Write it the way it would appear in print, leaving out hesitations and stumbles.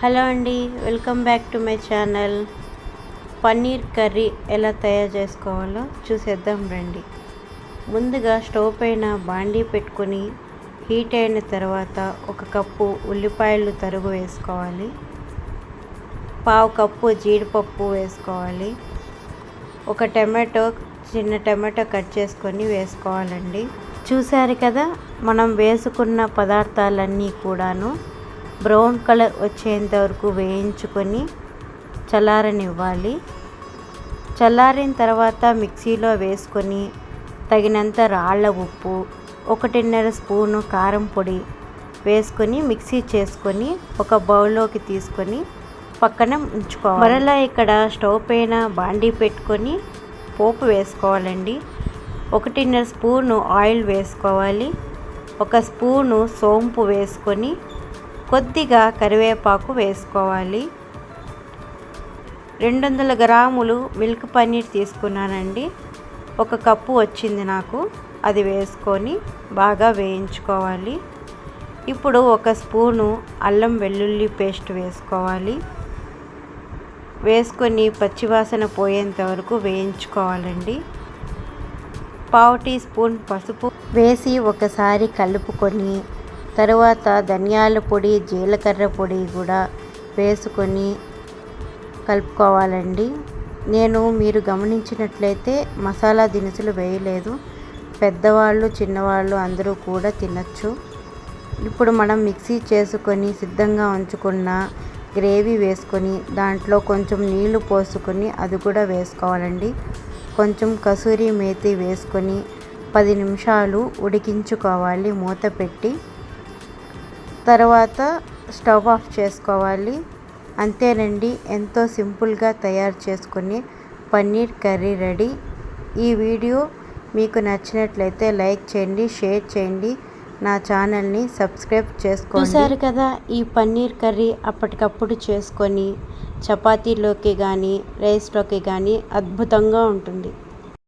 Hello అండి, welcome back to my channel. Paneer curry ఎలా తయారు చేసుకోవాలో చూసేద్దాం రండి. ముందుగా స్టవ్ పైన బాండీ పెట్టుకొని హీట్ అయిన తర్వాత 1 కప్పు ఉల్లిపాయలు తరుగు వేసుకోవాలి. 1/2 కప్పు జీడిపప్పు వేసుకోవాలి. 1 టమాటో, చిన్న టమాటో కట్ చేసుకొని వేసుకోవాలండి. చూసారు కదా, మనం వేసుకున్న పదార్థాలన్నీ కూడాను బ్రౌన్ కలర్ వచ్చేంత వరకు వేయించుకొని చల్లారనివ్వాలి. చల్లారిన తర్వాత మిక్సీలో వేసుకొని తగినంత రాళ్ళ ఉప్పు, 1.5 స్పూను కారం పొడి వేసుకొని మిక్సీ చేసుకొని ఒక బౌల్లోకి తీసుకొని పక్కన ఉంచుకోవాలి. మరలా ఇక్కడ స్టవ్ పైన బాండీ పెట్టుకొని పోపు వేసుకోవాలండి. 1.5 స్పూను ఆయిల్ వేసుకోవాలి. 1 స్పూను సోంపు వేసుకొని కొద్దిగా కరివేపాకు వేసుకోవాలి. 200 గ్రాములు మిల్క్ పన్నీర్ తీసుకున్నానండి. 1 కప్పు వచ్చింది నాకు. అది వేసుకొని బాగా వేయించుకోవాలి. ఇప్పుడు 1 స్పూను అల్లం వెల్లుల్లి పేస్ట్ వేసుకోవాలి. వేసుకొని పచ్చివాసన పోయేంత వరకు వేయించుకోవాలండి. 1/2 టీ స్పూన్ పసుపు వేసి ఒకసారి కలుపుకొని తరువాత ధనియాల పొడి, జీలకర్ర పొడి కూడా వేసుకొని కలుపుకోవాలండి. మీరు గమనించినట్లయితే మసాలా దినుసులు వేయలేదు. పెద్దవాళ్ళు, చిన్నవాళ్ళు అందరూ కూడా తినచ్చు. ఇప్పుడు మనం మిక్సీ చేసుకొని సిద్ధంగా ఉంచుకున్న గ్రేవీ వేసుకొని దాంట్లో కొంచెం నీళ్లు పోసుకొని అది కూడా వేసుకోవాలండి. కొంచెం కసూరి మేతి వేసుకొని 10 నిమిషాలు ఉడికించుకోవాలి మూత పెట్టి. తర్వాత స్టవ్ ఆఫ్ చేసుకోవాలి. అంతేనండి, ఎంతో సింపుల్గా తయారు చేసుకుని పన్నీర్ కర్రీ రెడీ. ఈ వీడియో మీకు నచ్చినట్లయితే లైక్ చేయండి, షేర్ చేయండి, నా ఛానల్ని సబ్స్క్రైబ్ చేసుకోండి. చూసారు కదా, ఈ పన్నీర్ కర్రీ అప్పటికప్పుడు చేసుకొని చపాతీలోకి కానీ రైస్లోకి కానీ అద్భుతంగా ఉంటుంది.